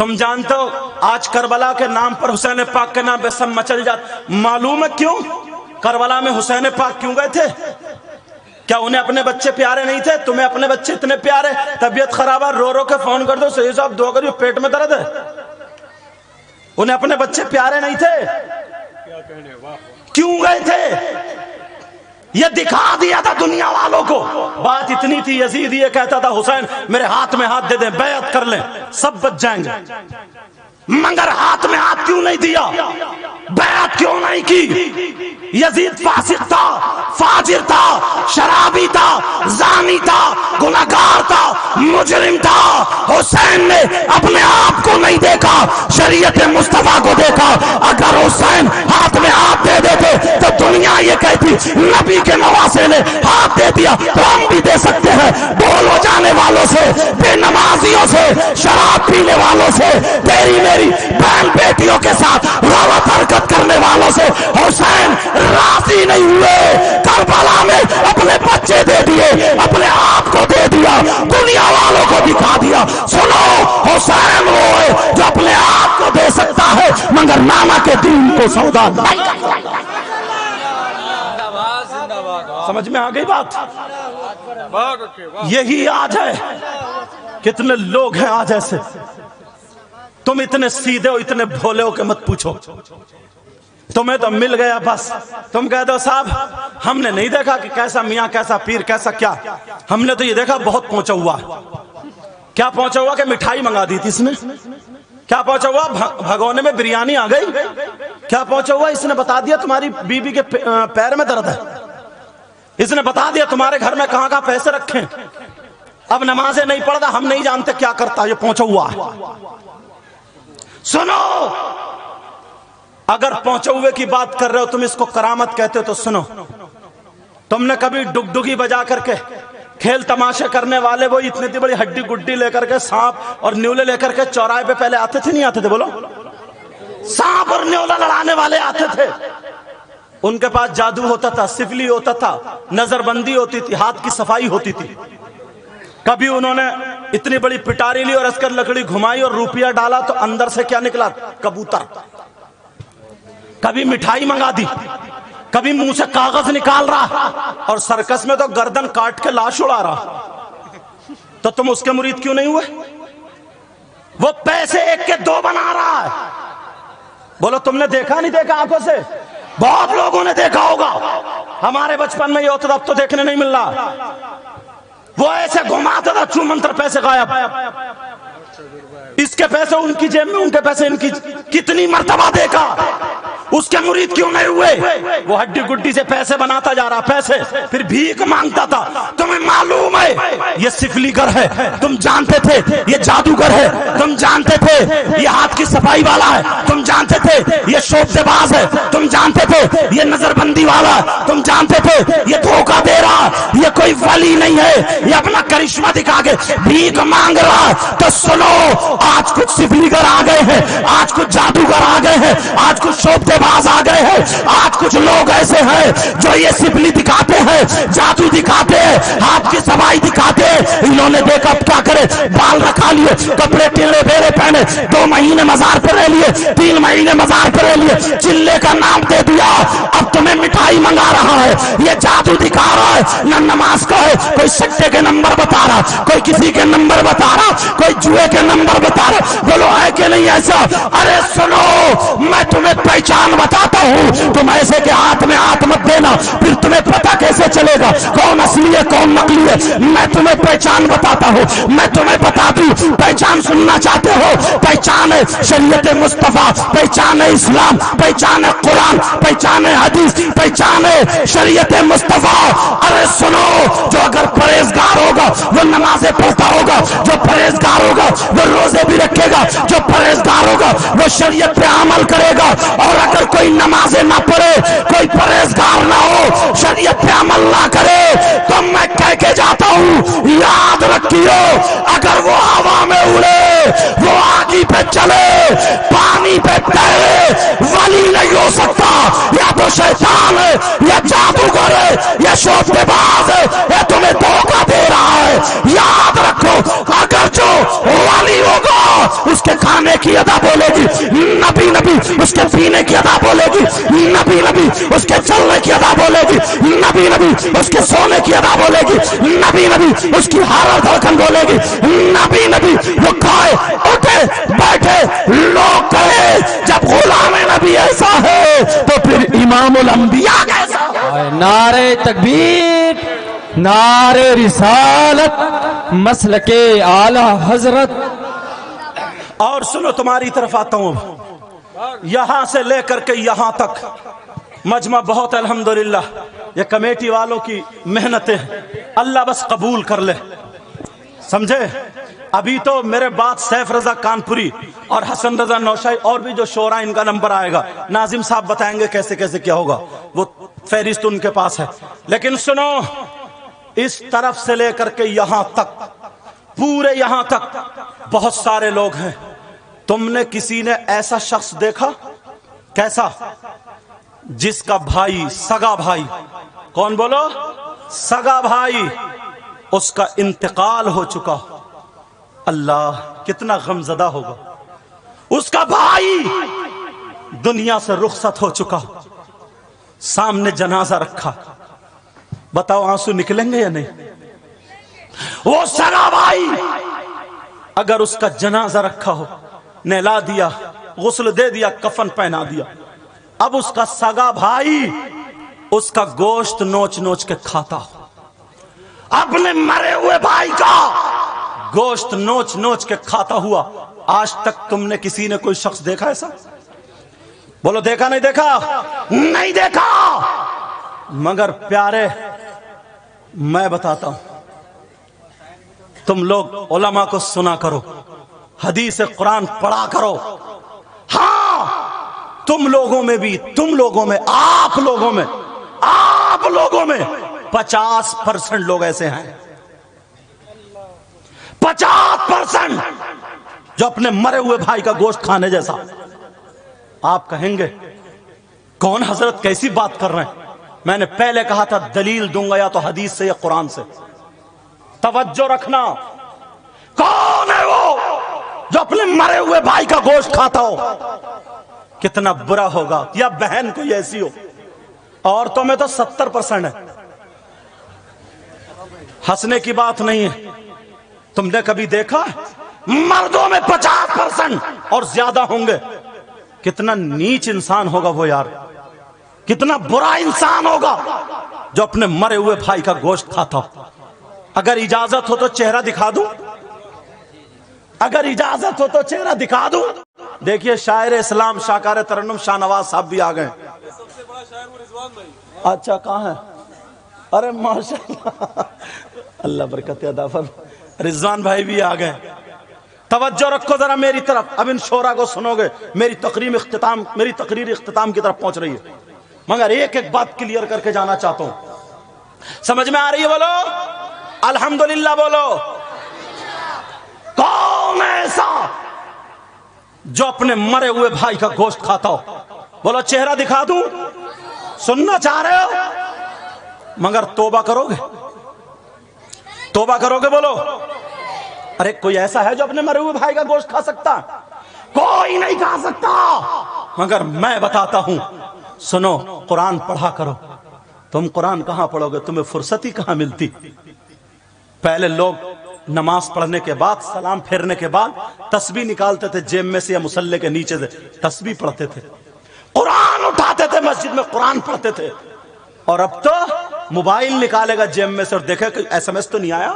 تم جانتے ہو آج کربلا کے نام پر حسین پاک کے نام پہ سب مچل جاتا، معلوم ہے کیوں؟ کربلا میں حسین پاک کیوں گئے تھے؟ کیا انہیں اپنے بچے پیارے نہیں تھے؟ تمہیں اپنے بچے اتنے پیارے، طبیعت خراب ہے رو رو کے فون کر دو، سید صاحب دعا کریو پیٹ میں درد ہے، انہیں اپنے بچے پیارے نہیں تھے؟ کیوں گئے تھے؟ یہ دکھا دیا تھا دنیا والوں کو، بات اتنی تھی یزید یہ کہتا تھا حسین میرے ہاتھ میں ہاتھ دے دیں بیعت کر لیں سب بچ جائیں گے، مگر ہاتھ میں ہاتھ کیوں نہیں دیا؟ بیعت کیوں نہیں کی؟ یزید فاسق تھا، فاجر تھا، شرابی تھا، زانی تھا، گنہگار تھا، مجرم تھا۔ حسین نے اپنے آپ کو نہیں دیکھا، شریعت مصطفیٰ کو دیکھا۔ اگر حسین ہاتھ میں ہاتھ دے دیتے تو دنیا یہ کہتی نبی کے نواسے نے ہاتھ دے دیا، تو ہم بھی دے سکتے ہیں۔ بول ہو جانے والوں سے، بے نمازیوں سے، شراب پینے والوں سے، تیری میری بہن بیٹیوں کے ساتھ غلط حرکت کرنے والوں سے حسین راضی نہیں ہوئے۔ کربلا میں اپنے بچے دے دیے، اپنے آپ کو دے دیا، دنیا والوں کو دکھا دیا۔ سنو، حسین وہ ہے جو اپنے آپ کو دے سکتا ہے مگر نانا کے دین کو سودا نہیں کر سکتا۔ سمجھ میں آ گئی بات؟ یہی آج ہے۔ کتنے لوگ ہیں آج ایسے، تم اتنے سیدھے ہو، اتنے بھولے ہو کہ مت پوچھو، تمہیں تو مل گیا بس۔ تم کہہ دو صاحب ہم نے نہیں دیکھا کہ کیسا میاں، کیسا پیر، کیسا کیا، ہم نے تو یہ دیکھا بہت پہنچا ہوا۔ کیا پہنچا ہوا کہ مٹھائی منگا دی تھی اس نے؟ کیا پہنچا ہوا بھگونے میں بریانی آ گئی؟ کیا پہنچا ہوا اس نے بتا دیا تمہاری بیوی کے پیر میں درد ہے، اس نے بتا دیا تمہارے گھر میں کہاں کہاں پیسے رکھیں، اب نمازیں نہیں پڑھتا، ہم نہیں جانتے کیا کرتا، یہ پہنچا ہوا۔ سنو، اگر پہنچے ہوئے کی بات کر رہے ہو تم، اس کو کرامت کہتے ہو تو سنو، تم نے کبھی ڈگڈگی بجا کر کے کھیل تماشے کرنے والے وہ اتنی بڑی ہڈی گڈی لے کر کے، سانپ اور نیولے لے کر کے چوراہے پہ پہلے آتے تھے نہیں آتے تھے؟ بولو، سانپ اور نیولا لڑانے والے آتے تھے، ان کے پاس جادو ہوتا تھا، سفلی ہوتا تھا، نظر بندی ہوتی تھی، ہاتھ کی صفائی ہوتی تھی۔ کبھی انہوں نے اتنی بڑی پٹاری لی اور اس کر لکڑی گھمائی اور روپیہ ڈالا تو اندر سے کیا نکلا؟ کبوتر۔ کبھی مٹھائی منگا دی، کبھی منہ سے کاغذ نکال رہا، اور سرکس میں تو گردن کاٹ کے لاش اڑا رہا۔ تو تم اس کے مرید کیوں نہیں ہوئے؟ وہ پیسے ایک کے دو بنا رہا ہے۔ بولو تم نے دیکھا نہیں دیکھا آنکھوں سے؟ بہت لوگوں نے دیکھا ہوگا، ہمارے بچپن میں یہ ہوتا تھا، اب تو دیکھنے نہیں مل رہا۔ وہ ایسے گھماتا تھا، چو منتر پیسے غائب، اس کے پیسے ان کی جیب میں، ان کے پیسے ان کی۔ کتنی مرتبہ دیکھا، اس کے مرید کیوں نہیں ہوئے؟ وہ ہڈی گڈی سے پیسے بناتا جا رہا، پیسے، پھر بھیک مانگتا تھا۔ تمہیں معلوم ہے یہ سفلی گر ہے، تم جانتے تھے یہ جادوگر ہے، تم جانتے تھے یہ ہاتھ کی صفائی والا ہے، تم جانتے تھے یہ شوبدے باز ہے، تم جانتے تھے یہ نظر بندی والا ہے، تم جانتے تھے یہ دھوکہ دے رہا، یہ کوئی ولی نہیں ہے، یہ اپنا کرشمہ دکھا کے بھیک مانگ رہا۔ تو سنو، آج کچھ سفلی گر آ گئے ہیں، آج کچھ جادوگر آ گئے ہیں، آج کچھ شوبدے باز آ گئے ہیں، آج کچھ لوگ ایسے ہیں جو یہ سفلی دکھاتے ہیں، جادو دکھاتے ہیں، ہاتھ کی صفائی دکھاتے ہیں۔ انہوں نے دیکھا اب کیا کرے، بال رکھا لیے، کپڑے ٹیڑے بیڑے پہنے، 2 مہینے مزار پہ رہ لیے، 3 مہینے مزار پہ رہ لیے، چلے کا نام دے دیا، اب تمہیں مٹھائی منگا رہا ہے، یہ جادو دکھا رہا ہے۔ نہ نماز کا ہے، کوئی سکے کے نمبر بتا رہا، کوئی کسی کے نمبر بتا رہا، کوئی جوئے کے نمبر بتا رہا۔ بولو ہے کہ نہیں ایسا؟ ارے سنو، میں تمہیں پہچان بتاتا ہوں، تم ایسے کے ہاتھ میں ہاتھ مت دینا، پھر تمہیں پتہ کیسے چلے گا کون اصلی ہے کون نقلی ہے۔ میں تمہیں پہچان بتاتا ہوں، میں تمہیں بتا دوں، پہچان سننا چاہتے ہو؟ پہچان ہے شریعت مصطفیٰ، پہچان ہے اسلام، پہچان ہے قرآن، پہچان ہے حدیث، پہچان ہے شریعت مصطفیٰ۔ ارے سنو، جو اگر پرہیزگار ہوگا وہ نمازیں پڑھتا ہوگا، جو پرہیزگار ہوگا وہ روزے بھی رکھے گا، جو پرہیزگار ہوگا وہ شریعت پہ عمل کرے گا۔ اور اگر کوئی نمازیں نہ پڑھے، کوئی پرہیزگار نہ ہو، شریعت پہ عمل نہ کرے، تو میں کہہ کے جاتا ہوں، یاد رکھیو، اگر وہ ہوا میں اڑے، وہ آگی پہ چلے، پانی پہ تیرے، ولی نہیں ہو سکتا۔ یا تو شیطان ہے، یا جادوگر ہے، یا شوبدے باز ہے، یا تمہیں دھوکہ دے رہا ہے۔ یاد رکھو، اگر جو ولی ہوگا اس کے کے کھانے کی ادا بولے گی، نبی نبی اس کے پینے کی ادا بولے گی، نبی نبی اس کے چلنے کی ادا بولے گی، نبی نبی اس کے سونے کی ادا بولے گی، نبی نبی اس کی حالت دھڑکن بولے گی، نبی نبی وہ کھائے اٹھے بیٹھے لوگ کہے جب غلام نبی ایسا ہے تو پھر امام الانبیاء کیسا ہو؟ نعرہ تکبیر، نعرہ رسالت، مسلک اعلی حضرت۔ اور سنو تمہاری طرف آتا ہوں، یہاں سے لے کر کے یہاں تک مجمع بہت الحمدللہ، یہ کمیٹی والوں کی محنتیں اللہ بس قبول کر لے، سمجھے؟ ابھی تو میرے بعد سیف رضا کانپوری اور حسن رضا نوشائی اور بھی جو شعراء ان کا نمبر آئے گا، ناظم صاحب بتائیں گے کیسے کیسے کیا ہوگا، وہ فہرست ان کے پاس ہے۔ لیکن سنو، اس طرف سے لے کر کے یہاں تک، پورے یہاں تک بہت سارے لوگ ہیں۔ تم نے کسی نے ایسا شخص دیکھا؟ کیسا؟ جس کا بھائی، سگا بھائی، کون بولو؟ سگا بھائی، اس کا انتقال ہو چکا، اللہ کتنا غمزدہ ہوگا۔ اس کا بھائی دنیا سے رخصت ہو چکا، سامنے جنازہ رکھا، بتاؤ آنسو نکلیں گے یا نہیں؟ وہ سگا بھائی اگر اس کا جنازہ رکھا ہو، نہلا دیا، غسل دے دیا، کفن پہنا دیا، اب اس کا سگا بھائی اس کا گوشت نوچ نوچ کے کھاتا ہو، اپنے مرے ہوئے بھائی کا گوشت نوچ نوچ کے کھاتا ہوا، آج تک تم نے کسی نے کوئی شخص دیکھا ایسا؟ بولو دیکھا نہیں دیکھا؟ نہیں دیکھا۔ مگر پیارے، میں بتاتا ہوں، تم لوگ علماء کو سنا کرو، حدیث قرآن پڑھا کرو۔ ہاں، تم لوگوں میں بھی، تم لوگوں میں، آپ لوگوں میں 50% لوگ ایسے ہیں، 50% جو اپنے مرے ہوئے بھائی کا گوشت کھانے جیسا۔ آپ کہیں گے کون حضرت کیسی بات کر رہے ہیں؟ میں نے پہلے کہا تھا دلیل دوں گا یا تو حدیث سے یا قرآن سے۔ توجہ رکھنا، کون ہے وہ جو اپنے مرے ہوئے بھائی کا گوشت کھاتا ہو؟ کتنا برا ہوگا، یا بہن کوئی ایسی ہو۔ عورتوں میں تو 70% ہے، ہنسنے کی بات نہیں ہے۔ تم نے کبھی دیکھا؟ مردوں میں 50% اور زیادہ ہوں گے۔ کتنا نیچ انسان ہوگا وہ یار، کتنا برا انسان ہوگا جو اپنے مرے ہوئے بھائی کا گوشت کھاتا ہو۔ اگر اجازت ہو تو چہرہ دکھا دوں، اگر اجازت ہو تو چہرہ دکھا دوں۔ دیکھیے شاعر اسلام شاکار ترنم شاہ نواز صاحب بھی آ گئے۔ اچھا کہاں ہے؟ ارے ماشاءاللہ، اللہ برکت عطا فرمائے۔ رضوان بھائی بھی آ گئے۔ توجہ رکھو ذرا میری طرف، اب ان شعرا کو سنو گے، میری تقریر اختتام کی طرف پہنچ رہی ہے، مگر ایک ایک بات کلیئر کر کے جانا چاہتا ہوں۔ سمجھ میں آ رہی ہے؟ بولو الحمدللہ، بولو۔ کون ایسا جو اپنے مرے ہوئے بھائی کا گوشت کھاتا ہو؟ بولو چہرہ دکھا دوں؟ سننا چاہ رہے ہو؟ مگر توبہ کرو گے؟ توبہ کرو گے؟ بولو۔ ارے کوئی ایسا ہے جو اپنے مرے ہوئے بھائی کا گوشت کھا سکتا؟ کوئی نہیں کھا سکتا۔ مگر میں بتاتا ہوں، سنو، قرآن پڑھا کرو۔ تم قرآن کہاں پڑھو گے؟ تمہیں فرصت ہی کہاں ملتی؟ پہلے لوگ نماز پڑھنے کے بعد، سلام پھیرنے کے بعد تسبیح نکالتے تھے جیب میں سے یا مصلے کے نیچے سے، تسبیح پڑھتے تھے، قرآن اٹھاتے تھے، مسجد میں قرآن پڑھتے تھے۔ اور اب تو موبائل نکالے گا جیب میں سے اور دیکھے کہ ایس ایم ایس تو نہیں آیا،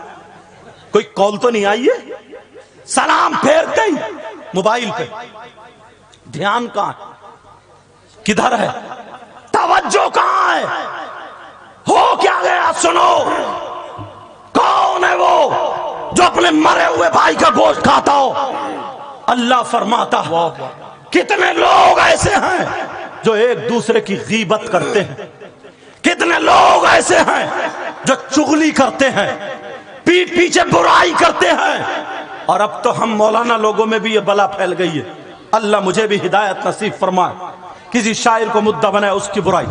کوئی کال تو نہیں آئی ہے، سلام پھیرتے ہی موبائل پہ۔ دھیان کہاں ہے؟ کدھر ہے؟ توجہ کہاں ہے؟ ہو کیا گیا؟ سنو، کون ہے وہ جو اپنے مرے ہوئے بھائی کا گوشت کھاتا ہو؟ اللہ فرماتا ہے کتنے لوگ ایسے ہیں جو ایک دوسرے کی غیبت کرتے ہیں، کتنے لوگ ایسے ہیں جو چغلی کرتے ہیں، پیٹ پیچھے برائی کرتے ہیں۔ اور اب تو ہم مولانا لوگوں میں بھی یہ بلا پھیل گئی ہے۔ اللہ مجھے بھی ہدایت نصیب فرمائے، کسی شاعر کو مدعا بنائے اس کی برائی۔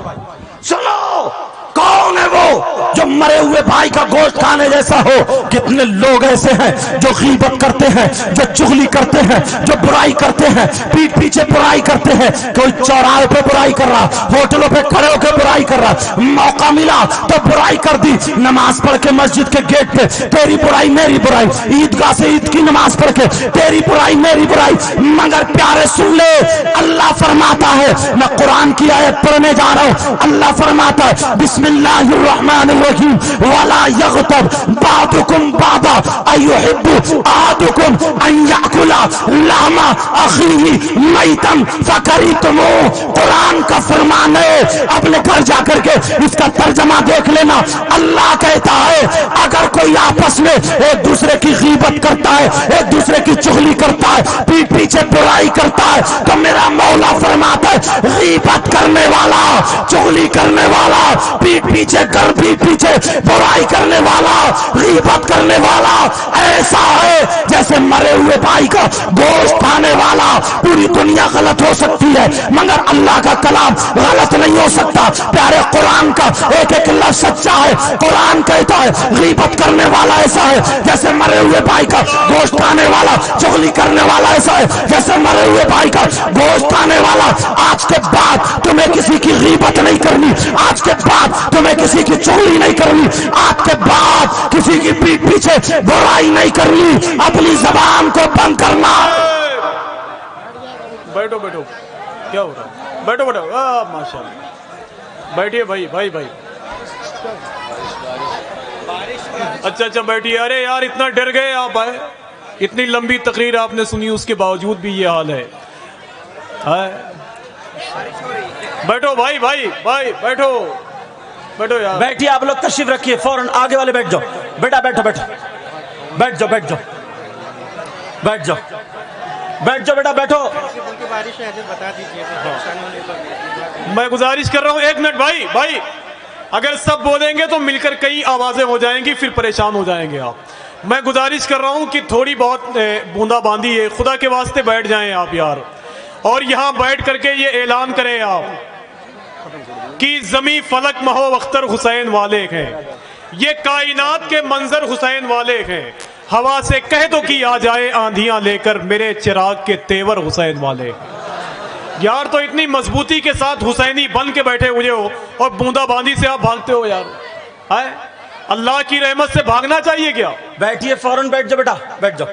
سنو، کون کون ہے وہ جو مرے ہوئے بھائی کا گوشت کھانے جیسا ہو؟ کتنے لوگ ایسے ہیں جو غیبت کرتے ہیں، جو چغلی کرتے ہیں، جو برائی کرتے ہیں، پیٹ پیچھے برائی کرتے ہیں. کوئی چوراہے پہ برائی کر رہا، ہوٹلوں پہ کھڑے ہو کے برائی کر رہا، موقع ملا تو برائی کر دی. نماز پڑھ کے مسجد کے گیٹ پہ تیری برائی میری برائی، عیدگاہ سے عید کی نماز پڑھ کے تیری برائی میری برائی. مگر پیارے سن لے، اللہ فرماتا ہے، میں قرآن کی آیت پڑھنے جا رہا ہوں. اللہ فرماتا ہے بسم اللہ الرحمن الرحیم ولا یغتب بعضکم بعضا ایحب احدکم ان یاکل لحم اخیہ میتا فکرہتموہ. قرآن کا فرمان ہے، اپنے گھر جا کر کے اس کا ترجمہ دیکھ لینا. اللہ کہتا ہے اگر کوئی آپس میں ایک دوسرے کی غیبت کرتا ہے، ایک دوسرے کی چغلی کرتا ہے، پیٹ پیچھے برائی کرتا ہے، تو میرا مولا فرماتا ہے غیبت کرنے والا، چغلی کرنے والا، پیٹ پیچھے برائی کرنے والا، غیبت کرنے والا ایسا ہے جیسے مرے ہوئے بھائی کا گوشت کھانے والا. پوری دنیا غلط ہو سکتی ہے مگر اللہ کا کلام غلط نہیں ہو سکتا. پیارے قرآن کا ایک ایک لفظ سچا ہے. قرآن کہتا ہے غیبت کرنے والا ایسا ہے جیسے مرے ہوئے بھائی کا گوشت کھانے والا، چغلی کرنے والا ایسا ہے جیسے مرے ہوئے بھائی کا گوشت کھانے والا. آج کے بعد تمہیں کسی کی غیبت نہیں کرنی، آج کے بعد تمہیں کسی کی چغلی نہیں کرنی، آج کے بعد کسی کی پیٹ پیچھے برائی نہیں کرنی. اپنی زبان کو بند کرنا. بیٹھو بیٹھو، کیا ہو رہا ہے؟ بیٹھو بیٹھو، ماشاء اللہ، بیٹھیے بھائی بھائی بھائی. اچھا بیٹھیے. ارے یار اتنا ڈر گئے آپ آئے، اتنی لمبی تقریر آپ نے سنی، اس کے باوجود بھی یہ حال ہے. بیٹھو بھائی بھائی بھائی، بیٹھو بیٹھو یار. بیٹھیے آپ لوگ، تشریف رکھیے، فوراً آگے والے بیٹھ جاؤ. بیٹا بیٹھو بیٹھو، بیٹھ جاؤ بیٹھ جاؤ بیٹھ جاؤ بیٹھ جاؤ بیٹا بیٹھو. بارش ہے بتا دیجیے. میں گزارش کر رہا ہوں، ایک منٹ بھائی بھائی، اگر سب بولیں گے تو مل کر کئی آوازیں ہو جائیں گی، پھر پریشان ہو جائیں گے آپ. میں گزارش کر رہا ہوں کہ تھوڑی بہت بوندا باندی ہے، خدا کے واسطے بیٹھ جائیں آپ یار، اور یہاں بیٹھ کر کے یہ اعلان کریں آپ کہ زمیں فلک مہو اختر حسین والے ہیں، یہ کائنات کے منظر حسین والے ہیں. ہوا سے کہہ دو کہ آ جائے آندھیاں لے کر، میرے چراغ کے تیور حسین والے. یار تو اتنی مضبوطی کے ساتھ حسینی بن کے بیٹھے ہوئے ہو اور بوندا باندی سے آپ بھاگتے ہو یار. اللہ کی رحمت سے بھاگنا چاہیے کیا؟ بیٹھیے فوراً بیٹھ جاؤ بیٹا، بیٹھ جاؤ.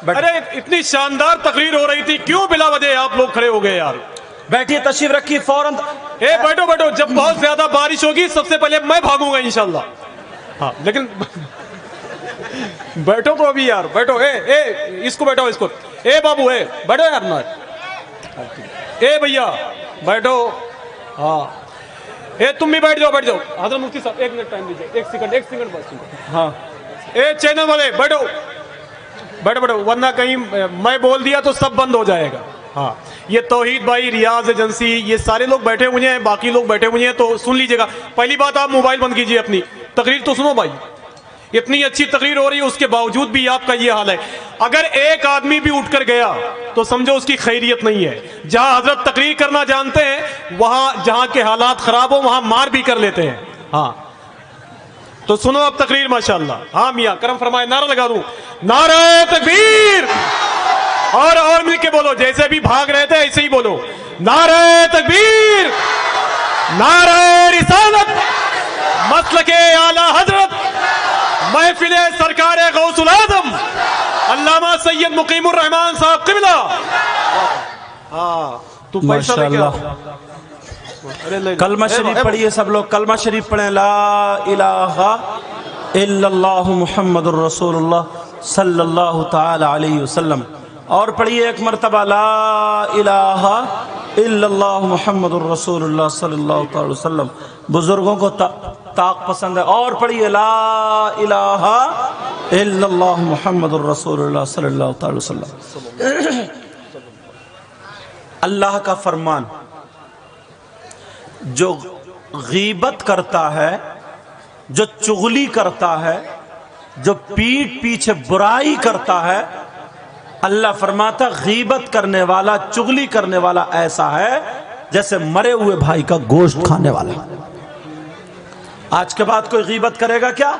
ارے اتنی شاندار تقریر ہو رہی تھی، کیوں بلا وجہ آپ لوگ کھڑے ہو گئے یار؟ بیٹھیے، تشریف رکھیے فوراً. بیٹھو بیٹھو، جب بہت زیادہ بارش ہوگی سب سے پہلے میں بھاگوں گا انشاءاللہ. ہاں لیکن بیٹھو تو ابھی یار، بیٹھو. اس کو بیٹھو، اس کو. بابو بیٹھو یار نا. بھیا بیٹھو. ہاں تم بھی بیٹھ جاؤ بیٹھ جاؤ. حضرت مفتی صاحب ایک منٹ ٹائم دیجیے، ایک سیکنڈ بس. ہاں چینل والے بیٹھو بیٹھو بیٹھو، ورنہ کہیں میں بول دیا تو سب بند ہو جائے گا. ہاں یہ توحید بھائی، ریاض ایجنسی، یہ سارے لوگ بیٹھے ہوئے ہیں، باقی لوگ بیٹھے ہوئے ہیں، تو سن لیجئے گا. پہلی بات آپ موبائل بند کیجئے، اپنی تقریر تو سنو بھائی. اتنی اچھی تقریر ہو رہی ہے، اس کے باوجود بھی آپ کا یہ حال ہے. اگر ایک آدمی بھی اٹھ کر گیا تو سمجھو اس کی خیریت نہیں ہے. جہاں حضرت تقریر کرنا جانتے ہیں، وہاں جہاں کے حالات خراب ہو وہاں مار بھی کر لیتے ہیں. ہاں تو سنو اب تقریر ماشاءاللہ. ہاں میاں کرم فرمائے، نعرہ لگا دوں، نعرہ تکبیر. اور مل کے بولو، جیسے بھی بھاگ رہے تھے ایسے ہی بولو، نعرہ تکبیر، نعرہ رسالت، مسلک اعلی حضرت، محفل سرکار غوث العظم علامہ سید مقیم الرحمان صاحب قبلہ. ہاں تو پیسہ لے کے کلمہ شریف پڑھیے سب لوگ، کلمہ شریف پڑھیں. لا الہ الا اللہ محمد الرسول اللہ صلی اللہ تعالی علیہ وسلم. اور پڑھیے ایک مرتبہ، لا الہ الا اللہ محمد الرسول اللہ صلی اللہ تعالی وسلم. بزرگوں کو طاق پسند ہے. اور پڑھیے، لا الہ الا اللہ محمد الرسول اللہ صلی اللہ تعالی وسلم. اللہ کا فرمان، جو غیبت کرتا ہے، جو چغلی کرتا ہے، جو پیٹ پیچھے برائی کرتا ہے، اللہ فرماتا غیبت کرنے والا، چغلی کرنے والا ایسا ہے جیسے مرے ہوئے بھائی کا گوشت کھانے والا. آج کے بعد کوئی غیبت کرے گا کیا؟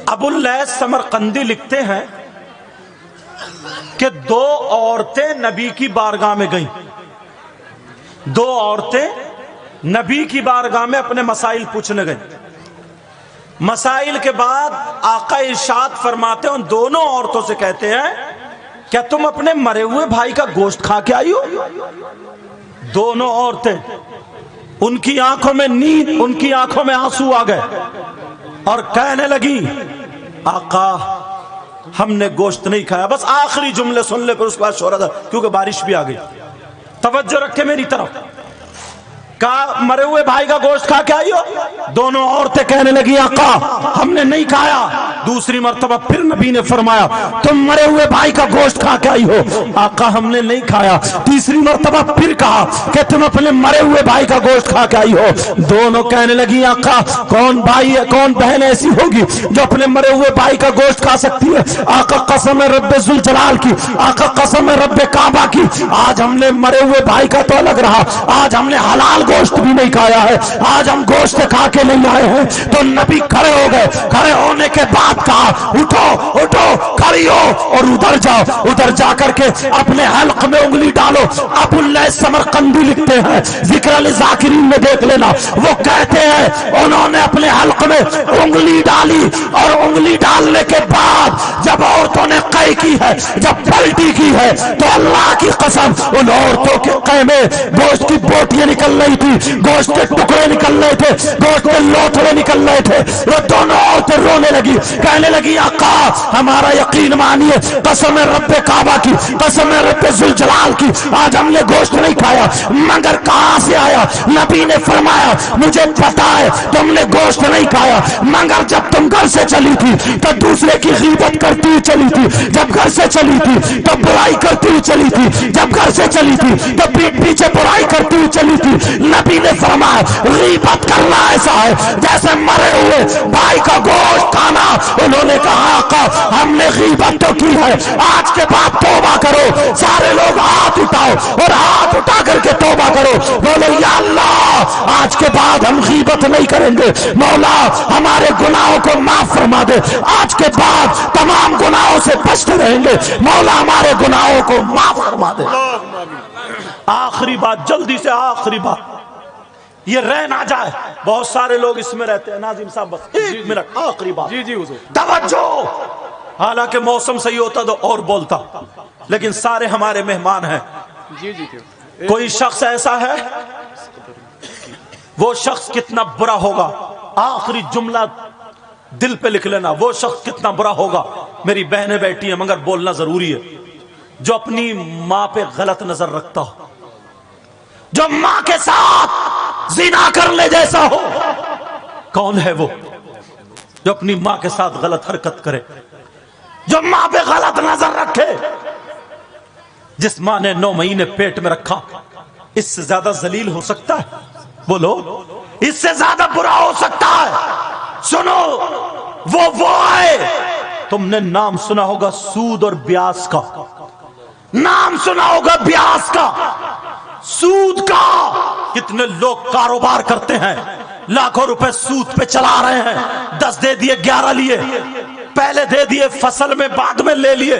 ابو اللیث سمرقندی لکھتے ہیں کہ 2 عورتیں نبی کی بارگاہ میں گئیں. 2 عورتیں نبی کی بارگاہ میں اپنے مسائل پوچھنے گئیں. مسائل کے بعد آقا ارشاد فرماتے ہیں، ان دونوں عورتوں سے کہتے ہیں کیا تم اپنے مرے ہوئے بھائی کا گوشت کھا کے آئی ہو؟ دونوں عورتیں، ان کی آنکھوں میں نیند، ان کی آنکھوں میں آنسو آ گئے اور کہنے لگی آقا ہم نے گوشت نہیں کھایا. بس آخری جملے سن لے، پھر اس کے بعد شورا تھا کیونکہ بارش بھی آ گئی. توجہ رکھے میری طرف. کہا مرے ہوئے بھائی کا گوشت کھا کے آئی ہو؟ دونوں عورتیں کہنے لگی آقا ہم نے نہیں کھایا. دوسری مرتبہ پھر نبی نے فرمایا تم مرے ہوئے بھائی کا گوشت کھا کے آئی ہو؟ آقا ہم نے نہیں کھایا. تیسری مرتبہ پھر کہا کہ تم اپنے مرے ہوئے بھائی کا گوشت کھا کے آئی ہو؟ دونوں کہنے لگی آقا کون بھائی ہے، کون بہن ایسی ہوگی جو اپنے مرے ہوئے بھائی کا گوشت کھا سکتی ہے؟ آقا قسم ہے رب ذوالجلال کی، آقا قسم ہے رب کعبہ کی، آج ہم نے مرے ہوئے بھائی کا تو الگ رہا، آج ہم نے حلال گوشت بھی نہیں کھایا ہے، آج ہم گوشت کھا کے نہیں آئے ہیں. تو نبی کھڑے ہو گئے. کھڑے ہونے کے بعد کہا اٹھو اٹھو کھڑی ہو اور ادھر جاؤ. ادھر جا کر کے اپنے حلق میں انگلی ڈالو. ابو اللیث سمرقندی لکھتے ہیں، ذکر الذاکرین میں دیکھ لینا، وہ کہتے ہیں انہوں نے اپنے حلق میں انگلی ڈالی اور انگلی ڈالنے کے بعد جب عورتوں نے قے کی ہے، جب پلٹی کی ہے، تو اللہ کی قسم ان عورتوں کے قے میں گوشت کی بوٹیاں نکل رہی تھی، گوشت کے ٹکڑے نکل رہے تھے، گوشت کے لوتھڑے نکل رہے تھے. وہ دونوں عورتیں رونے لگی، کہنے لگی آقا ہمارا یقین مانیے، قسم رب کعبہ کی، قسم رب ذوالجلال کی، آج ہم نے گوشت نہیں کھایا. مگر کہاں سے آیا؟ نبی نے فرمایا مجھے پتا ہے تم نے گوشت نہیں کھایا، مگر جب تم گھر سے چلی تھی تو دوسرے کی غیبت کرتی ہوئی چلی تھی، جب گھر سے چلی تھی تو برائی کرتی ہوئی چلی تھی، جب گھر سے چلی تھی تو پیٹ پیچھے برائی کرتی ہوئی چلی تھی. نبی نے فرمایا غیبت کرنا ایسا ہے جیسے مرے ہوئے بھائی کا گوشت کھانا. انہوں نے کہا آقا ہم نے غیبت تو کی ہے، آج کے بعد توبہ کرو. سارے لوگ ہاتھ اٹھاؤ اور ہاتھ اٹھا کر کے توبہ کرو. بولو یا اللہ آج کے بعد ہم غیبت نہیں کریں گے، مولا ہمارے گناہوں کو معاف فرما دے، آج کے بعد تمام گناہوں سے بچتے رہیں گے، مولا ہمارے گناہوں کو معاف فرما دے. آخری بات، جلدی سے آخری بات، یہ رہ نہ جائے، بہت سارے لوگ اس میں رہتے ہیں. ناظم صاحب بس 1 منٹ، آخری بات. جی جی حضور. توجہ. حالانکہ موسم صحیح ہوتا تو اور بولتا، لیکن سارے ہمارے مہمان ہیں. جی جی. کوئی شخص ایسا ہے، وہ شخص کتنا برا ہوگا، آخری جملہ دل پہ لکھ لینا، وہ شخص کتنا برا ہوگا. میری بہنیں بیٹھی ہیں مگر بولنا ضروری ہے. جو اپنی ماں پہ غلط نظر رکھتا ہو، جو ماں کے ساتھ زنا کرنے جیسا ہو. کون ہے وہ جو اپنی ماں کے ساتھ غلط حرکت کرے، جو ماں پہ غلط نظر رکھے؟ جس ماں نے 9 مہینے پیٹ میں رکھا، اس سے زیادہ ذلیل ہو سکتا ہے؟ بولو، اس سے زیادہ برا ہو سکتا ہے؟ سنو، وہ آئے. تم نے نام سنا ہوگا سود اور بیاس کا، نام سنا ہوگا بیاس کا، سود کا. کتنے لوگ کاروبار کرتے ہیں، لاکھوں روپے سود پہ چلا رہے ہیں. 10 دے دیے، 11 لیے، پہلے دے دیے فصل میں، بعد میں لے لیے.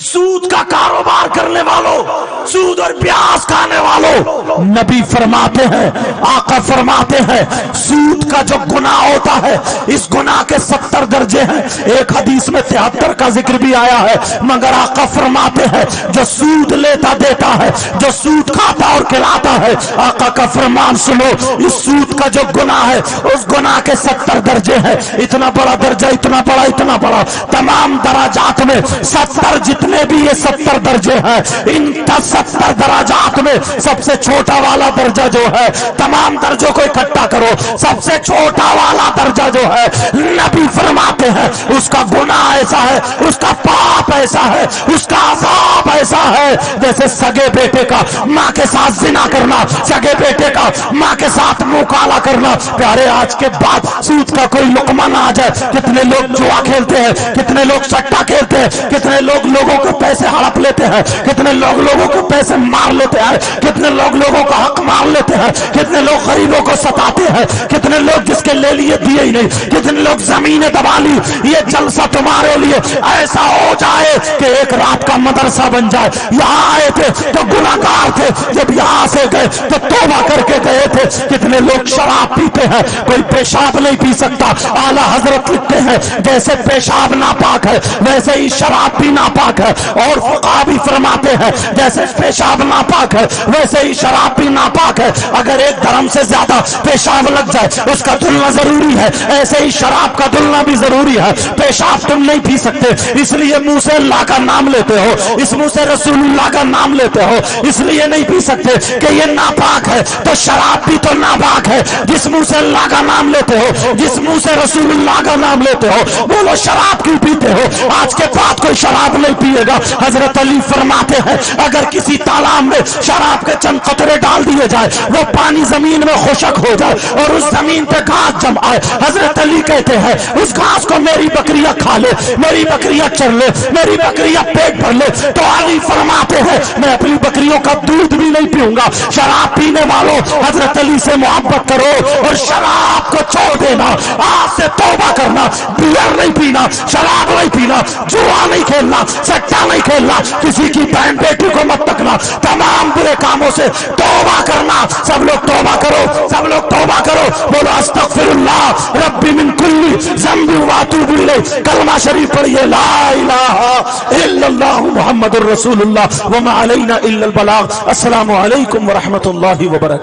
سود کا کاروبار کرنے والوں، سود اور بیاس کھانے والوں، نبی فرماتے ہیں، آقا فرماتے ہیں سود کا جو گناہ ہوتا ہے، اس گناہ کے 70 درجے ہیں. ایک حدیث میں 73 کا ذکر بھی آیا ہے، مگر آقا فرماتے ہیں جو سود لیتا دیتا ہے، جو سود کھاتا اور کھلاتا ہے، آقا کا فرمان سنو، اس سود کا جو گناہ ہے اس گناہ کے 70 درجے ہیں. اتنا بڑا درجہ، اتنا بڑا، اتنا بڑا. تمام درجات میں 70 جتنے بھی یہ 70 درجے ہیں، ان 70 درجات میں سب سے چھوٹا والا درجہ جو ہے، تمام درجوں کو اکٹھا کرو، سب سے چھوٹا والا درجہ جو ہے، نبی فرماتے ہیں اس کا گناہ ایسا ہے، اس کا پاپ ایسا ہے، اس کا عذاب ایسا ہے جیسے سگے بیٹے کا ماں کے ساتھ زنا کرنا، سگے بیٹے کا ماں کے ساتھ منہ کالا کرنا. پیارے آج کے بعد سود کا کوئی لقمہ نہ آ جائے. کتنے لوگ جوا کھیلتے ہیں، کتنے لوگ سٹا کھیلتے ہیں، کتنے لوگ لوگوں کے پیسے ہڑپ لیتے ہیں, کتنے لوگ لوگوں کے پیسے مار لیتے ہیں, کتنے لوگ لوگوں کا حق مار لیتے ہیں, کتنے لوگ غریبوں کو ستاتے ہیں, کتنے لوگ جس کے لے لیے دیے ہی نہیں, کتنے لوگ زمینیں دبا لی. یہ جلسہ تمہارے لیے ایسا ہو جائے کہ ایک رات کا مدرسہ بن جائے. یہاں آئے تھے تو گناہگار تھے, جب یہاں سے گئے تو توبہ کر کے گئے تھے. کتنے لوگ شراب پیتے ہیں, کوئی پیشاب نہیں پی سکتا. اعلیٰ حضرت لکھتے ہیں جیسے پیشاب ناپاک ہے ویسے ہی شراب بھی ناپاک ہے, اور فقہا بھی فرماتے ہیں جیسے پیشاب ناپاک ہے ویسے ہی شراب بھی ناپاک ہے. اگر ایک دھرم سے زیادہ پیشاب لگ جائے اس کا دھلنا ضروری ہے, ایسے ہی شراب کا دھلنا بھی ضروری ہے. پیشاب تم نہیں پی سکتے, اس لیے منہ سے اللہ کا نام لیتے ہو, اس منہ سے رسول اللہ کا نام لیتے ہو, اس لیے نہیں پی سکتے کہ یہ ناپاک ہے. تو شراب بھی تو ناپاک ہے. جس منہ سے اللہ کا نام لیتے ہو, جس منہ سے رسول اللہ کا نام لیتے ہو, بولو شراب کیوں پیتے ہو؟ آج کے بعد کوئی شراب نہیں پیے گا. حضرت علی فرماتے ہیں اگر کسی تالاب میں شراب کے چند قطرے ڈال دیے جائے, وہ پانی زمین میں خشک ہو جائے اور اس زمین پہ گھاس جم آئے, حضرت علی کہتے ہیں اس گھاس کو میری بکریاں کھا لے, میری بکریاں چر لے, میری بکریاں پیٹ بھر لے. تو علی فرماتے ہیں میں اپنی بکریوں کا دودھ بھی نہیں پیوں گا. شراب پینے والوں حضرت علی سے محبت کرو اور شراب کو چھوڑ دینا. آج سے توبہ کرنا, بیئر نہیں پینا, شراب نہیں پینا, جوا نہیں کھیلنا, سٹا نہیں کھیلنا, کسی کی بہن بیٹی کو مت تکنا, تمام برے کاموں سے توبہ کرنا. سب لوگ توبہ کرو, سب لوگ توبہ کرو. بولو استغفر اللہ ربی من کل ذنب واتوب الیہ. کلمہ شریف پڑھیے لا الہ الا اللہ محمد الرسول اللہ وما علینا الا البلاغ. السلام علیکم ورحمۃ اللہ وبرکاتہ.